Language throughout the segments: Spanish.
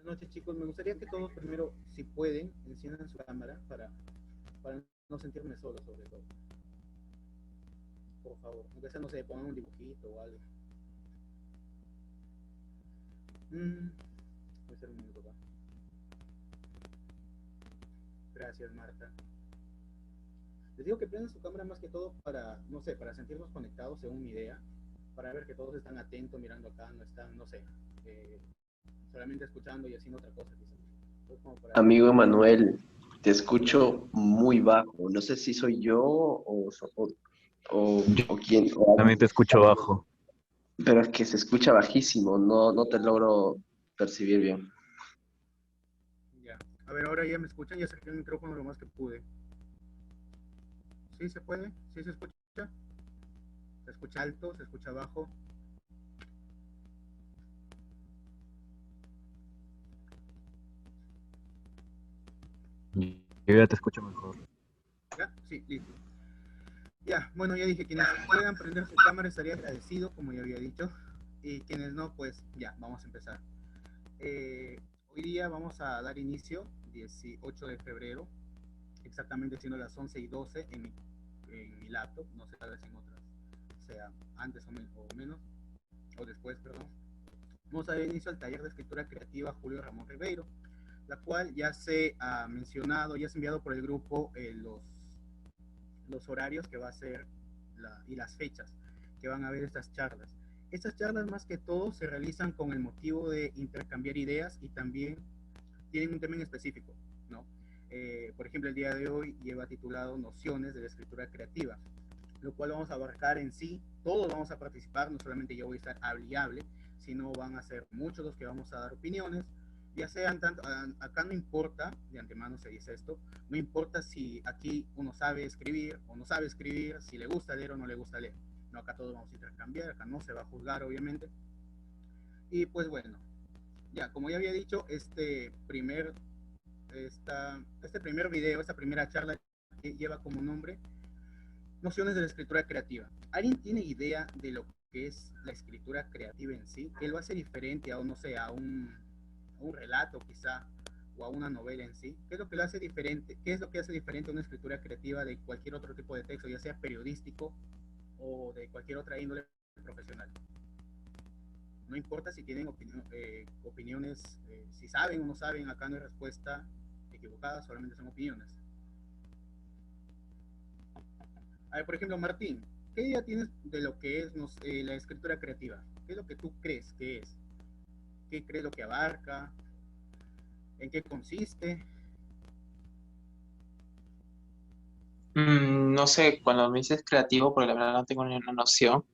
Buenas noches, chicos. Me gustaría que todos primero, si pueden, enciendan su cámara para no sentirme solo, sobre todo. Por favor. Aunque sea, no sé, pongan un dibujito o algo. Voy a hacer un minuto acá. Gracias, Marta. Les digo que prendan su cámara más que todo para, no sé, para sentirnos conectados según mi idea. Para ver que todos están atentos, mirando acá, no están, no sé, eh, solamente escuchando y haciendo otra cosa, quizás. Entonces, como para Amigo sentirnos todos. Emanuel, te Dígame. escucho muy bajo. No sé si soy yo Yo o quién, o también te escucho bajo. pero es que se escucha bajísimo. No te logro percibir bien. Ya. A ver, ahora ya me escuchan y acerqué el micrófono lo más que pude. ¿Sí se puede? ¿Sí se escucha? ¿Se escucha alto? ¿Se escucha bajo? Yo ya te escucho mejor. ¿Ya? Sí, listo. Ya, bueno, ya dije, quienes puedan prender su cámara estaría agradecido, como ya había dicho. Y quienes no, pues ya, vamos a empezar. Hoy día vamos a dar inicio, 18 de febrero, exactamente siendo las 11:12 en mi laptop, no sé, tal vez en otras, sea antes o menos, o después, perdón. Vamos a dar inicio al taller de escritura creativa Julio Ramón Ribeiro, la cual ya se ha mencionado, ya se ha enviado por el grupo los horarios que va a ser y las fechas que van a haber estas charlas. Estas charlas más que todo se realizan con el motivo de intercambiar ideas y también tienen un tema en específico, ¿no? Por ejemplo, el día de hoy lleva titulado Nociones de la escritura creativa, lo cual vamos a abarcar en sí, todos vamos a participar, no solamente yo voy a estar hable y hable, sino van a ser muchos los que vamos a dar opiniones, ya sean tanto, acá no importa, de antemano se dice esto, no importa si aquí uno sabe escribir o no sabe escribir, si le gusta leer o no le gusta leer, no, acá todos vamos a intercambiar, acá no se va a juzgar obviamente, y pues bueno, ya, como ya había dicho, este primer video, esta primera charla que lleva como nombre Nociones de la escritura creativa. ¿Alguien tiene idea de lo que es la escritura creativa en sí? ¿Qué lo hace diferente a, no sé, a un relato quizá o a una novela en sí? ¿Qué es lo que lo hace diferente? ¿Qué es lo que hace diferente a una escritura creativa de cualquier otro tipo de texto, ya sea periodístico o de cualquier otra índole profesional? No importa si tienen opiniones, si saben o no saben, acá no hay respuesta equivocada, solamente son opiniones. A ver, por ejemplo, Martín, ¿qué idea tienes de lo que es la escritura creativa? ¿Qué es lo que tú crees que es? ¿Qué crees lo que abarca? ¿En qué consiste? No sé, cuando me dices creativo, porque la verdad no tengo ni una noción,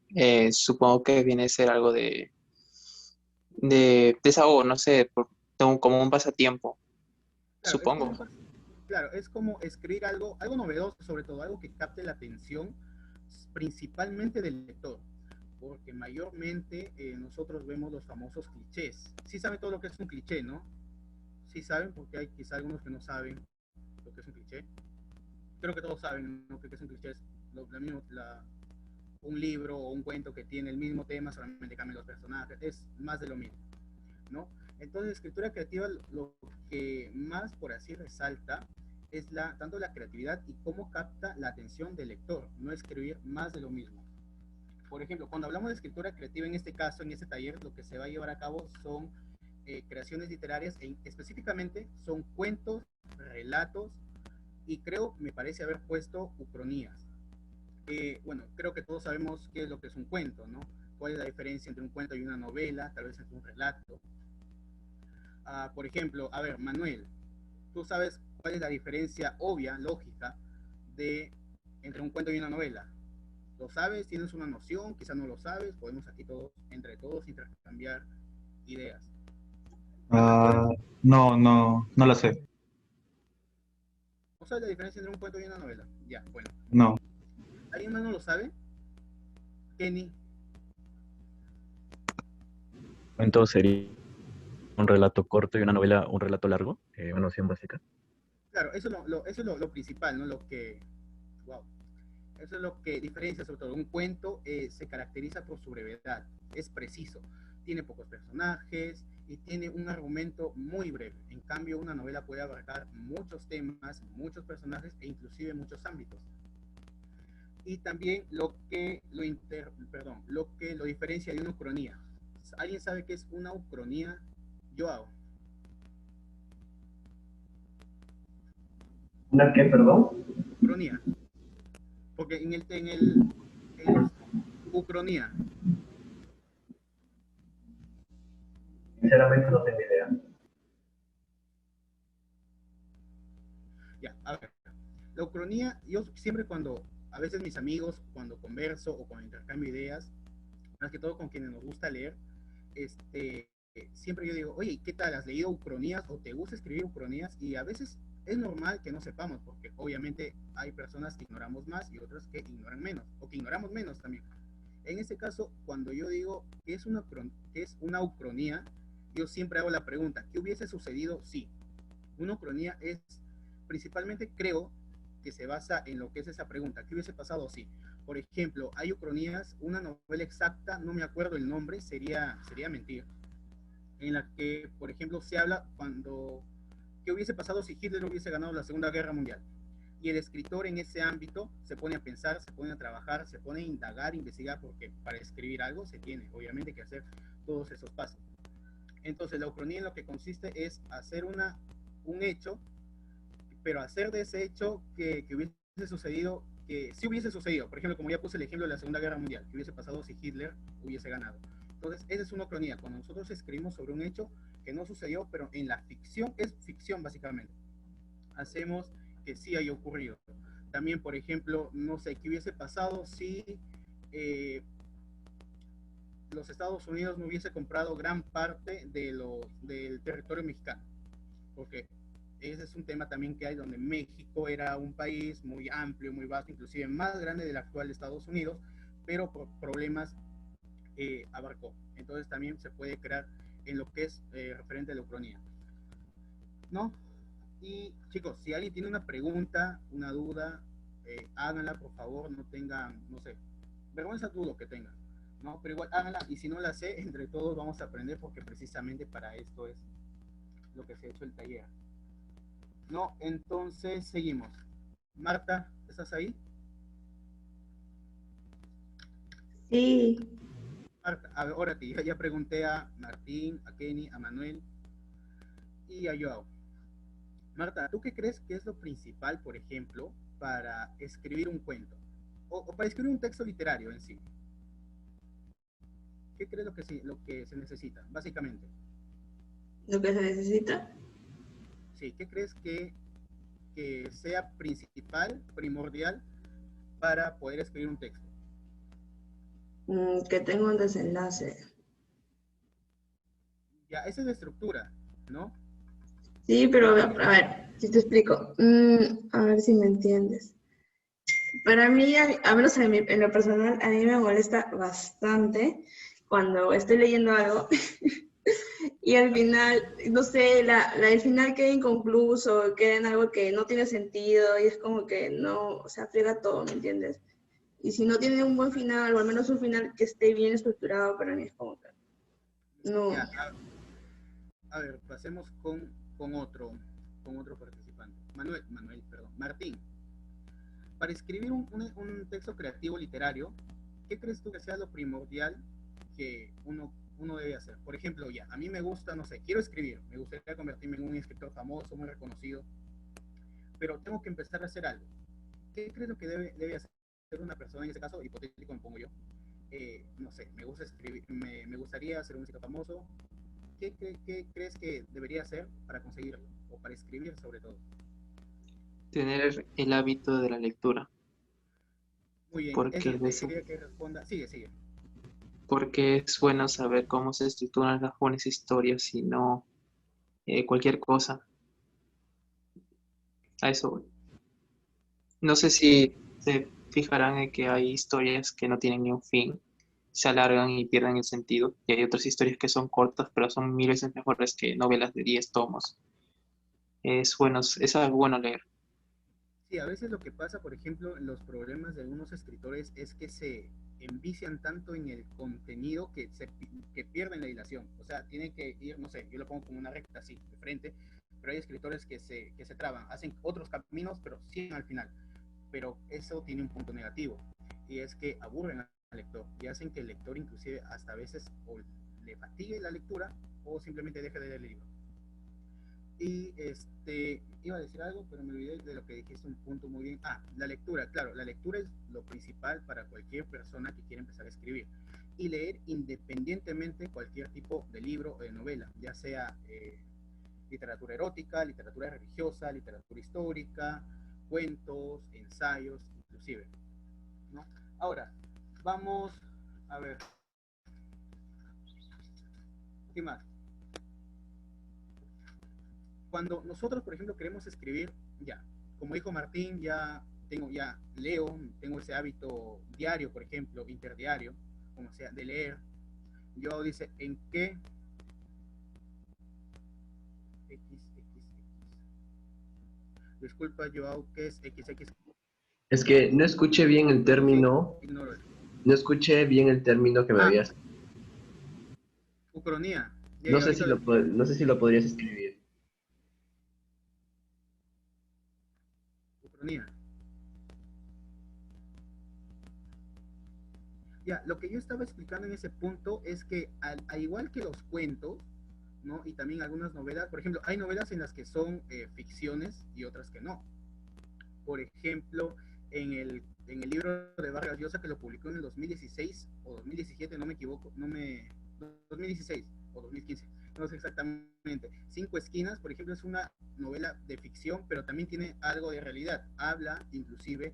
supongo que viene a ser algo de desahogo, no sé, como un pasatiempo, Claro, es como supongo. claro, es como escribir algo novedoso, sobre todo algo que capte la atención principalmente del lector, porque mayormente nosotros vemos los famosos clichés. Sí saben todo lo que es un cliché, ¿no? Sí saben, porque hay quizá algunos que no saben lo que es un cliché. Creo que todos saben, ¿no? Que es un cliché, es un libro o un cuento que tiene el mismo tema, solamente cambian los personajes, es más de lo mismo, ¿no? Entonces, escritura creativa, lo que más por así resalta es tanto la creatividad y cómo capta la atención del lector, no escribir más de lo mismo. Por ejemplo, cuando hablamos de escritura creativa en este caso, en este taller, lo que se va a llevar a cabo son creaciones literarias, específicamente son cuentos, relatos y creo, me parece haber puesto ucronías. Bueno, creo que todos sabemos qué es lo que es un cuento, ¿no? ¿Cuál es la diferencia entre un cuento y una novela? Tal vez entre un relato. Por ejemplo, a ver, Manuel, ¿tú sabes cuál es la diferencia obvia, lógica, de entre un cuento y una novela? ¿Lo sabes? ¿Tienes una noción? Quizá no lo sabes. Podemos aquí todos, entre todos, intercambiar ideas. Manuel, ¿sabes? Ah, no lo sé. ¿No sabes la diferencia entre un cuento y una novela? Ya, bueno. No. ¿Alguien más no lo sabe? Kenny. Entonces sería un relato corto y una novela, un relato largo, una noción básica. Claro, eso es lo principal, ¿no? Wow. Eso es lo que diferencia sobre todo. Un cuento se caracteriza por su brevedad, es preciso, tiene pocos personajes, y tiene un argumento muy breve. En cambio, una novela puede abarcar muchos temas, muchos personajes e inclusive muchos ámbitos. Y también lo que lo diferencia de una ucronía. ¿Alguien sabe qué es una ucronía? Joao. ¿Una qué, perdón? Ucronía. Porque en ucronía. Sinceramente no tengo idea. Ya, a ver. La ucronía, yo siempre a veces mis amigos, cuando converso o cuando intercambio ideas, más que todo con quienes nos gusta leer, siempre yo digo, oye, ¿qué tal? ¿Has leído ucronías o te gusta escribir ucronías? Y a veces es normal que no sepamos, porque obviamente hay personas que ignoramos más y otras que ignoran menos, o que ignoramos menos también. En este caso, cuando yo digo que es una ucronía, yo siempre hago la pregunta, ¿qué hubiese sucedido si? Una ucronía es, principalmente creo, que se basa en lo que es esa pregunta, ¿qué hubiese pasado si? Por ejemplo, hay ucronías, una novela exacta, no me acuerdo el nombre, sería mentir, en la que, por ejemplo, se habla qué hubiese pasado si Hitler hubiese ganado la Segunda Guerra Mundial. Y el escritor en ese ámbito se pone a pensar, se pone a trabajar, se pone a indagar, investigar, porque para escribir algo se tiene, obviamente, que hacer todos esos pasos. Entonces, la ucronía en lo que consiste es hacer un hecho, pero hacer de ese hecho que hubiese sucedido, que sí hubiese sucedido. Por ejemplo, como ya puse el ejemplo de la Segunda Guerra Mundial, que hubiese pasado si Hitler hubiese ganado. Entonces, esa es una ucronía, cuando nosotros escribimos sobre un hecho que no sucedió, pero en la ficción, es ficción básicamente. Hacemos que sí haya ocurrido. También, por ejemplo, no sé, ¿qué hubiese pasado si los Estados Unidos no hubiese comprado gran parte del territorio mexicano? Porque ese es un tema también que hay, donde México era un país muy amplio, muy vasto, inclusive más grande del actual Estados Unidos, pero por problemas abarcó. Entonces también se puede crear en lo que es referente a la ucronía, ¿no? Y chicos, si alguien tiene una pregunta, una duda, háganla, por favor, no tengan, no sé, vergüenza, dudo que tengan, ¿no? Pero igual háganla, y si no la sé, entre todos vamos a aprender, porque precisamente para esto es lo que se ha hecho el taller. No, entonces seguimos. Marta, ¿estás ahí? Sí, Marta, ahora ti, ya pregunté a Martín, a Kenny, a Manuel y a Joao. Marta, ¿tú qué crees que es lo principal, por ejemplo, para escribir un cuento? O para escribir un texto literario en sí. ¿Qué crees lo que se necesita, básicamente? lo que se necesita. Sí, ¿qué crees que sea principal, primordial, para poder escribir un texto? Que tenga un desenlace. Ya, esa es la estructura, ¿no? Sí, pero a ver, si te explico. A ver si me entiendes. Para mí, a menos en lo personal, a mí me molesta bastante cuando estoy leyendo algo y al final, no sé, el final queda inconcluso, queda en algo que no tiene sentido y es como que no, o sea, friega todo, ¿me entiendes? Y si no tiene un buen final, o al menos un final que esté bien estructurado, para mí es como que no. Ya, a ver, pasemos con otro participante. Perdón, Martín. Para escribir un texto creativo literario, ¿qué crees tú que sea lo primordial que uno debe hacer? Por ejemplo, ya, a mí me gusta, no sé, quiero escribir, me gustaría convertirme en un escritor famoso, muy reconocido, pero tengo que empezar a hacer algo. ¿Qué crees lo que debe hacer una persona, en este caso hipotético me pongo yo? No sé, me gusta escribir, me gustaría ser un escritor famoso. ¿Qué crees que debería hacer para conseguirlo? O para escribir sobre todo. Tener el hábito de la lectura, Muy bien, es porque lo que eso, quería que responda. Sigue. porque es bueno saber cómo se estructuran las buenas historias y no cualquier cosa. A eso voy. No sé si se fijarán en que hay historias que no tienen ni un fin, se alargan y pierden el sentido, y hay otras historias que son cortas, pero son mil veces mejores que novelas de 10 tomos. Es algo bueno leer. Sí, a veces lo que pasa, por ejemplo, en los problemas de algunos escritores es que se envician tanto en el contenido que pierden la hilación. O sea, tienen que ir, no sé, yo lo pongo como una recta así, de frente, pero hay escritores que se traban, hacen otros caminos, pero siguen al final. Pero eso tiene un punto negativo, y es que aburren al lector y hacen que el lector inclusive hasta a veces o le fatigue la lectura o simplemente deje de leer el libro. Y iba a decir algo, pero me olvidé de lo que dijiste, un punto muy bien. Ah, la lectura, claro, la lectura es lo principal para cualquier persona que quiera empezar a escribir. Y leer independientemente cualquier tipo de libro o de novela, ya sea literatura erótica, literatura religiosa, literatura histórica, cuentos, ensayos, inclusive, ¿no? Ahora, vamos a ver, ¿qué más? Cuando nosotros, por ejemplo, queremos escribir, ya, como dijo Martín, ya leo, tengo ese hábito diario, por ejemplo, interdiario, como sea, de leer. Yo dice, ¿en qué? Disculpa, Joao, ¿qué es XX? Es que no escuché bien el Sí, término, ignoro. no escuché bien el término que me Ah, habías. ucronía. No Ya, sé si ahorita lo, no sé si lo podrías escribir. ucronía. Ya, lo que yo estaba explicando en ese punto es que al igual que los cuentos, ¿no? Y también algunas novelas, por ejemplo, hay novelas en las que son ficciones y otras que no. Por ejemplo, en el libro de Vargas Llosa, que lo publicó en el 2016 o 2017, no me equivoco, 2016 o 2015, no sé exactamente. Cinco Esquinas, por ejemplo, es una novela de ficción, pero también tiene algo de realidad. Habla, inclusive,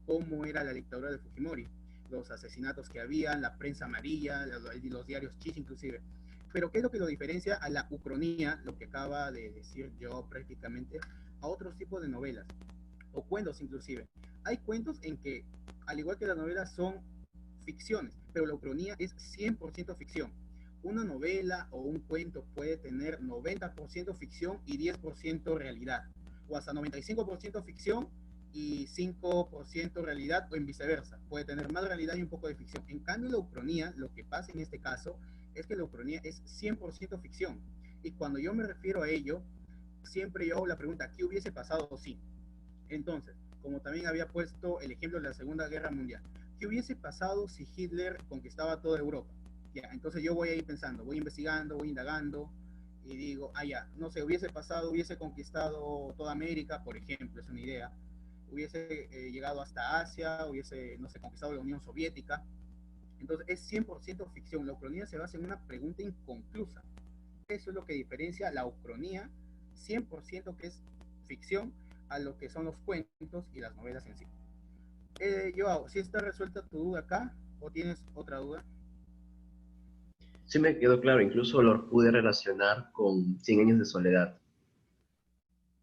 cómo era la dictadura de Fujimori, los asesinatos que había, la prensa amarilla, los diarios chis, inclusive. Pero ¿qué es lo que lo diferencia a la ucronía, lo que acaba de decir yo prácticamente, a otros tipos de novelas? O cuentos inclusive. Hay cuentos en que, al igual que las novelas, son ficciones, pero la ucronía es 100% ficción. Una novela o un cuento puede tener 90% ficción y 10% realidad, o hasta 95% ficción y 5% realidad, o en viceversa. Puede tener más realidad y un poco de ficción. En cambio, la ucronía, lo que pasa en este caso, es que la ucronía es 100% ficción. Y cuando yo me refiero a ello, siempre yo hago la pregunta, ¿qué hubiese pasado si? Entonces, como también había puesto el ejemplo de la Segunda Guerra Mundial, ¿qué hubiese pasado si Hitler conquistaba toda Europa? Ya, entonces yo voy a ir pensando, voy investigando, voy indagando y digo, ya, no sé, hubiese pasado, hubiese conquistado toda América, por ejemplo, es una idea, hubiese llegado hasta Asia, hubiese, no sé, conquistado la Unión Soviética. Entonces es 100% ficción, la ucronía se basa en una pregunta inconclusa. Eso es lo que diferencia la ucronía 100% que es ficción a lo que son los cuentos y las novelas en sí. Joao, ¿si está resuelta tu duda acá o tienes otra duda? Sí me quedó claro, incluso lo pude relacionar con Cien años de soledad.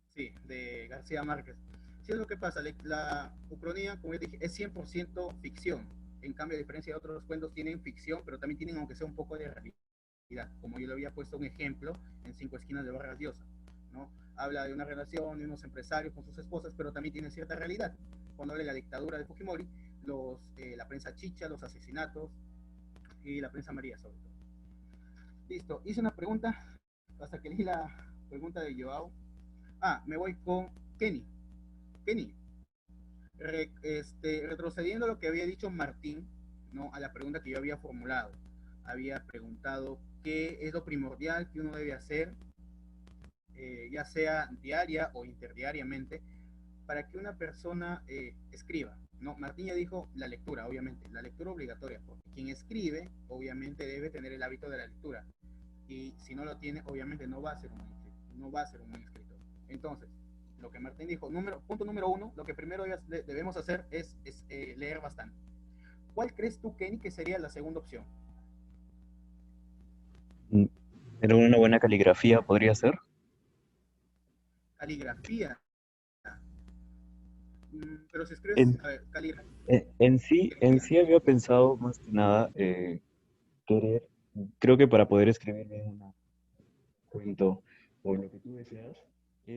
Sí, de García Márquez. Sí, es lo que pasa, la ucronía, como ya dije, es 100% ficción. En cambio, a diferencia de otros cuentos, tienen ficción, pero también tienen, aunque sea un poco de realidad. Como yo le había puesto un ejemplo en Cinco Esquinas de Vargas Llosa, ¿no? Habla de una relación de unos empresarios con sus esposas, pero también tiene cierta realidad. Cuando habla de la dictadura de Fujimori, la prensa chicha, los asesinatos y la prensa amarilla, sobre todo. Listo, hice una pregunta hasta que leí la pregunta de Joao. Me voy con Kenny. Kenny, retrocediendo a lo que había dicho Martín, ¿no? A la pregunta que yo había formulado. Había preguntado qué es lo primordial que uno debe hacer, ya sea diaria o interdiariamente, para que una persona escriba, ¿no? Martín ya dijo la lectura, obviamente, la lectura obligatoria, porque quien escribe, obviamente, debe tener el hábito de la lectura. Y si no lo tiene, obviamente no va a ser un buen escritor. No va a ser un buen escritor. Entonces, lo que Martín dijo, punto número uno, lo que primero debemos hacer es leer bastante. ¿Cuál crees tú, Kenny, que sería la segunda opción? Mm, Pero una buena caligrafía podría ser. Caligrafía. Pero si escribes, En, a ver, caligrafía. en sí había pensado más que nada querer, creo que para poder escribir bien un cuento o lo que tú deseas,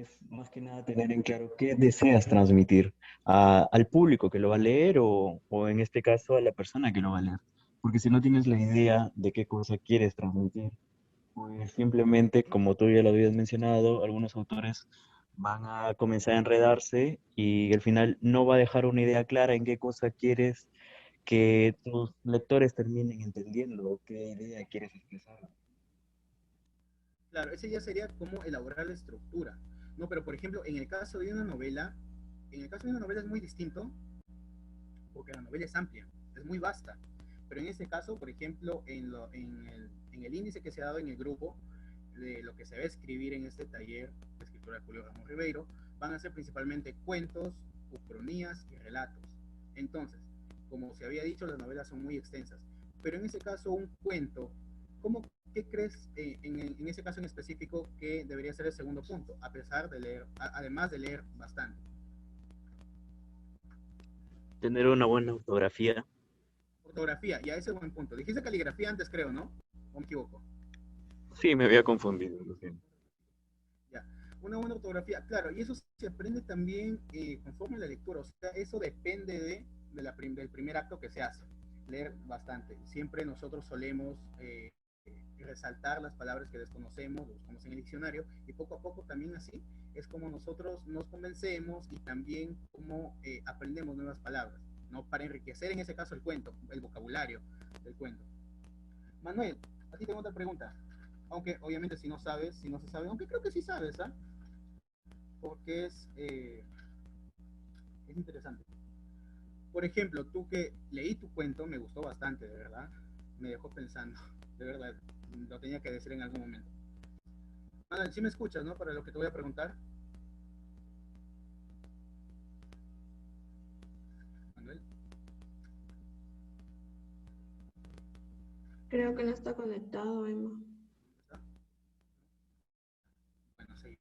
es más que nada tener en claro qué deseas transmitir al público que lo va a leer o en este caso a la persona que lo va a leer. Porque si no tienes la idea de qué cosa quieres transmitir, pues simplemente, como tú ya lo habías mencionado, algunos autores van a comenzar a enredarse y al final no va a dejar una idea clara en qué cosa quieres que tus lectores terminen entendiendo o qué idea quieres expresar. Claro, ese ya sería como elaborar la estructura, ¿no? Pero por ejemplo, en el caso de una novela, en el caso de una novela es muy distinto porque la novela es amplia, es muy vasta. Pero en este caso, por ejemplo, en el índice que se ha dado en el grupo, de lo que se va a escribir en este taller de escritura de Julio Ramos Ribeiro, van a ser principalmente cuentos, ucronías y relatos. Entonces, como se había dicho, las novelas son muy extensas. Pero en ese caso, un cuento, ¿cómo, ¿qué crees en ese caso en específico que debería ser el segundo punto? A pesar de leer, además de leer bastante. Tener una buena ortografía. Fotografía, ya ese es buen punto. Dijiste caligrafía antes, creo, ¿no? ¿O me equivoco? Sí, me había confundido, lo siento. Ya. Una buena ortografía, claro, y eso se aprende también conforme a la lectura. O sea, eso depende del primer acto que se hace. Leer bastante. Siempre nosotros solemos resaltar las palabras que desconocemos, lo buscamos en el diccionario, y poco a poco también así es como nosotros nos convencemos y también como aprendemos nuevas palabras, ¿no? Para enriquecer en ese caso el cuento, el vocabulario del cuento. Manuel, a ti tengo otra pregunta. Aunque obviamente si no sabes, si no se sabe, aunque creo que sí sabes, ¿ah? Porque es interesante. Por ejemplo, tú que leí tu cuento, me gustó bastante, de verdad. Me dejó pensando, de verdad. Lo tenía que decir en algún momento. Manuel, ¿sí me escuchas, no? Para lo que te voy a preguntar. Manuel. Creo que no está conectado, Emma. Bueno, sí.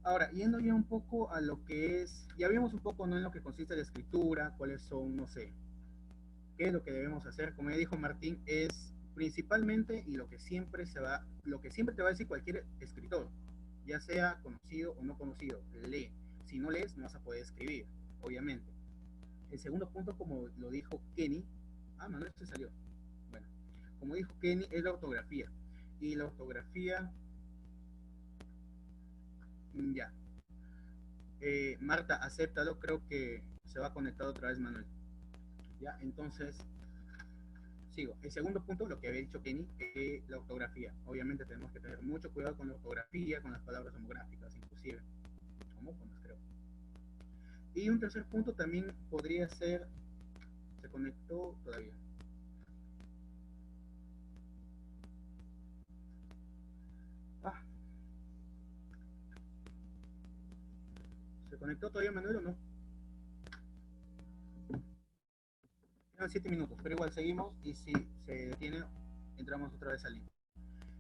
Ahora, yendo ya un poco a lo que es, ya vimos un poco, ¿no? En lo que consiste la escritura, cuáles son, no sé, qué es lo que debemos hacer. Como ya dijo Martín, es principalmente y lo que siempre te va a decir cualquier escritor, ya sea conocido o no conocido, lee. Si no lees, no vas a poder escribir, obviamente. El segundo punto, como lo dijo Kenny, Manuel se salió. Bueno, como dijo Kenny, es la ortografía. Y la ortografía, ya. Marta, acéptalo, creo que se va conectado otra vez Manuel. Ya, entonces, sigo. El segundo punto, lo que había dicho Kenny, la ortografía. Obviamente tenemos que tener mucho cuidado con la ortografía, con las palabras homográficas, inclusive. Homófonas, creo. Y un tercer punto también podría ser, se conectó todavía. ¿Se conectó todavía Manuel o no? Quedan 7 minutos, pero igual seguimos y si se detiene, entramos otra vez al link.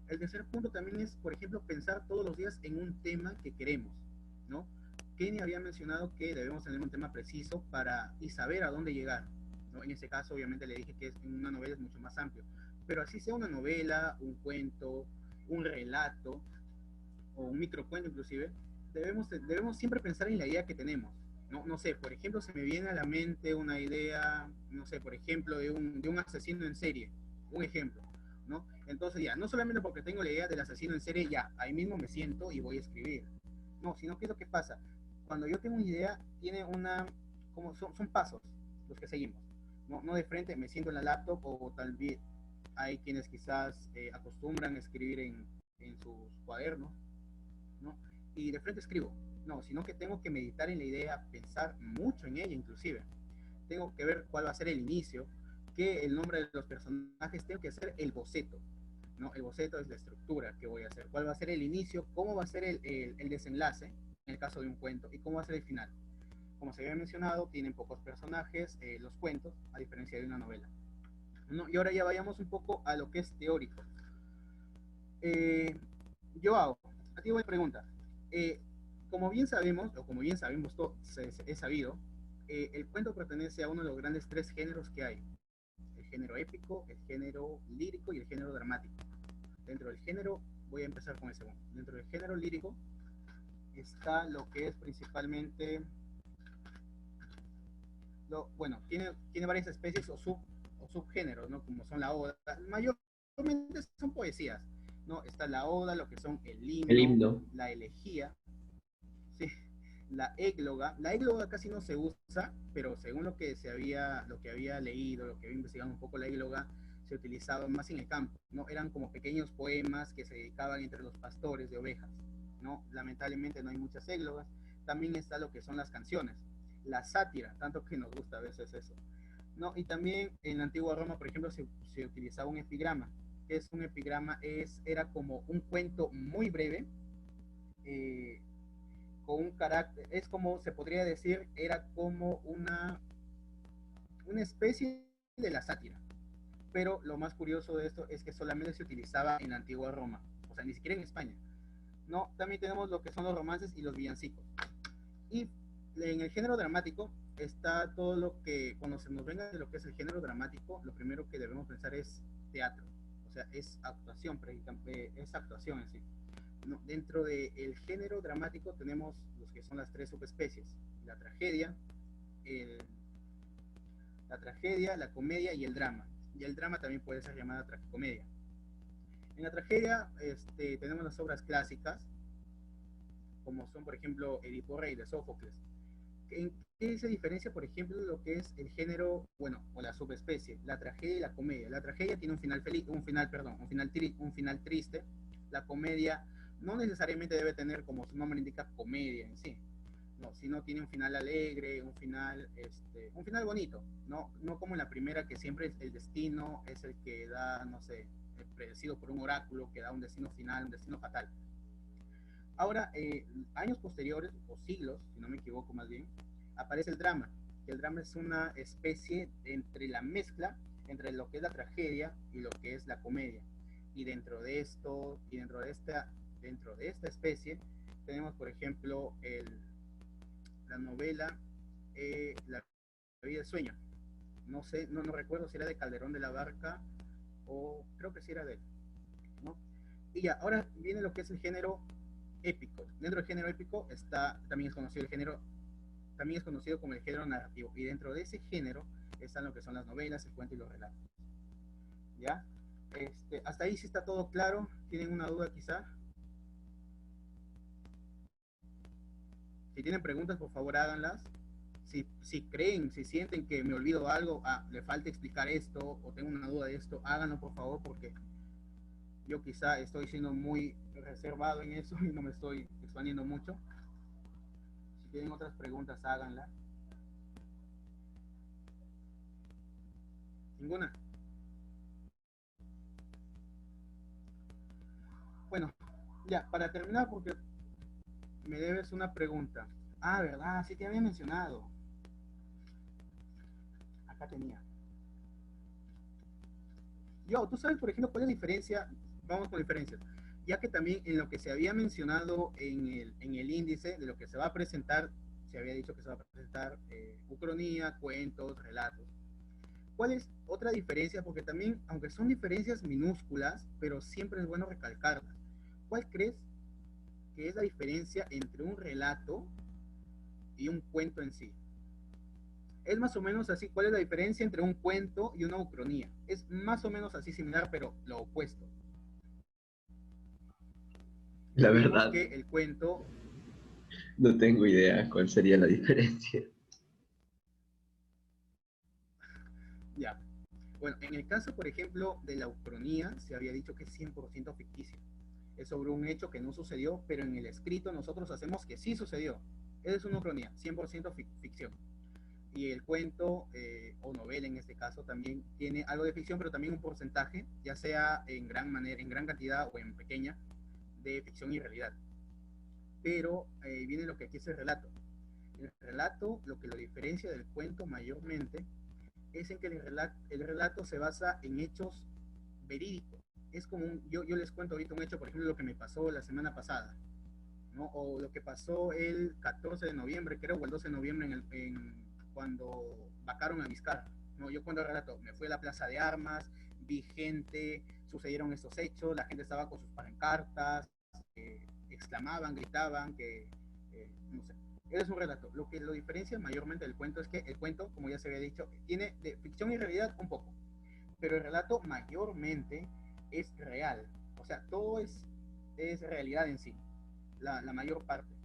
El tercer punto también es, por ejemplo, pensar todos los días en un tema que queremos, ¿no? Kenny había mencionado que debemos tener un tema preciso y saber a dónde llegar, ¿no? En ese caso, obviamente, le dije que una novela es mucho más amplio, pero así sea una novela, un cuento, un relato o un microcuento inclusive, debemos siempre pensar en la idea que tenemos. No, no sé, por ejemplo, se me viene a la mente una idea, no sé, por ejemplo, de un asesino en serie, un ejemplo, ¿no? Entonces ya, no solamente porque tengo la idea del asesino en serie, ya, ahí mismo me siento y voy a escribir. No, sino que es lo que pasa. Cuando yo tengo una idea, tiene como son pasos los que seguimos. No, no de frente, me siento en la laptop o tal vez hay quienes quizás acostumbran a escribir en sus cuadernos, ¿no? Y de frente escribo. No, sino que tengo que meditar en la idea, pensar mucho en ella inclusive. Tengo que ver cuál va a ser el inicio, que el nombre de los personajes, tengo que hacer el boceto, ¿no? El boceto es la estructura que voy a hacer, cuál va a ser el inicio, cómo va a ser el desenlace, en el caso de un cuento, y cómo va a ser el final. Como se había mencionado, tienen pocos personajes los cuentos, a diferencia de una novela, ¿no? Y ahora ya vayamos un poco a lo que es teórico. Joao, a ti voy a preguntar. Como bien sabemos, o como bien sabemos todos, es sabido, el cuento pertenece a uno de los grandes tres géneros que hay. El género épico, el género lírico y el género dramático. Dentro del género, voy a empezar con el segundo. Dentro del género lírico, está lo que es principalmente, bueno, tiene varias especies o subgéneros, ¿no? Como son la oda, mayormente son poesías, ¿no? Está la oda, lo que son el El himno, himno. la elegía, sí, la égloga. La égloga casi no se usa, pero según lo que había leído, lo que había investigado un poco, la égloga se utilizaba más en el campo, ¿no? Eran como pequeños poemas que se dedicaban entre los pastores de ovejas, ¿no? Lamentablemente no hay muchas églogas. También está lo que son las canciones, la sátira, tanto que nos gusta a veces eso, ¿no? Y también en la antigua Roma, por ejemplo, se utilizaba un epigrama. ¿Qué es un epigrama? Era como un cuento muy breve, eh, con un carácter, es como se podría decir, era como una especie de la sátira. Pero lo más curioso de esto es que solamente se utilizaba en la antigua Roma, o sea, ni siquiera en España. No, también tenemos lo que son los romances y los villancicos. Y en el género dramático está todo lo que, cuando se nos venga de lo que es el género dramático, lo primero que debemos pensar es teatro, o sea, es actuación, es actuación en sí. No, dentro del género dramático tenemos los que son las tres subespecies, la tragedia, el, la comedia y el drama. Y el drama también puede ser llamada tragicomedia. En la tragedia tenemos las obras clásicas, como son por ejemplo Edipo Rey de Sófocles. ¿En qué se diferencia, por ejemplo, lo que es el género, bueno, o la subespecie, la tragedia y la comedia? La tragedia tiene un final feliz, un final triste. La comedia no necesariamente debe tener, como su nombre indica, comedia en sí, no, sino tiene un final alegre, un final bonito, no como en la primera, que siempre el destino es el que da, no sé, predecido por un oráculo, que da un destino final, un destino fatal. Ahora, años posteriores, o siglos, si no me equivoco más bien, aparece el drama. El drama es una especie entre la mezcla entre lo que es la tragedia y lo que es la comedia. Y dentro de esto, y dentro de esta especie, tenemos, por ejemplo, la novela La vida del sueño. No sé, no recuerdo si era de Calderón de la Barca o creo que sí era de él, ¿no? Y ya, ahora viene lo que es el género épico. Dentro del género épico también es conocido como el género narrativo. Y dentro de ese género están lo que son las novelas, el cuento y los relatos. ¿Ya? Hasta ahí sí está todo claro. ¿Tienen una duda quizá? Si tienen preguntas, por favor háganlas. Si creen, si sienten que me olvido algo, le falta explicar esto o tengo una duda de esto, háganlo por favor, porque yo quizá estoy siendo muy reservado en eso y no me estoy expandiendo mucho. Si tienen otras preguntas, háganlas. ¿Ninguna? Bueno, ya, para terminar, porque me debes una pregunta. Ah, ¿verdad? Sí te había mencionado. Acá tenía. ¿Tú sabes, por ejemplo, cuál es la diferencia? Vamos con diferencias. Ya que también en lo que se había mencionado en el índice de lo que se va a presentar, se había dicho que se va a presentar ucronía, cuentos, relatos. ¿Cuál es otra diferencia? Porque también, aunque son diferencias minúsculas, pero siempre es bueno recalcarlas. ¿Cuál crees que es la diferencia entre un relato y un cuento en sí? Es más o menos así. ¿Cuál es la diferencia entre un cuento y una ucronía? Es más o menos así similar, pero lo opuesto. La Ya vimos verdad, que el cuento, no tengo idea cuál sería la diferencia. ya. Bueno, en el caso, por ejemplo, de la ucronía, se había dicho que es 100% ficticio. Es sobre un hecho que no sucedió, pero en el escrito nosotros hacemos que sí sucedió. Esa es una ucronía, 100% ficción. Y el cuento o novela en este caso también tiene algo de ficción, pero también un porcentaje, ya sea en gran manera, en gran cantidad o en pequeña, de ficción y realidad. Pero viene lo que aquí es el relato. El relato, lo que lo diferencia del cuento mayormente, es en que el relato se basa en hechos verídicos. Es como yo les cuento ahorita un hecho, por ejemplo, lo que me pasó la semana pasada, ¿no? O lo que pasó el 14 de noviembre, creo, o el 12 de noviembre, cuando vacaron a Vizcarra, ¿no? Yo cuando relato, me fui a la plaza de armas, vi gente, sucedieron estos hechos, la gente estaba con sus pancartas, exclamaban, gritaban que no sé, es un relato. Lo que lo diferencia mayormente del cuento es que el cuento, como ya se había dicho, tiene de ficción y realidad un poco, pero el relato mayormente es real, o sea, todo es realidad en sí, la mayor parte.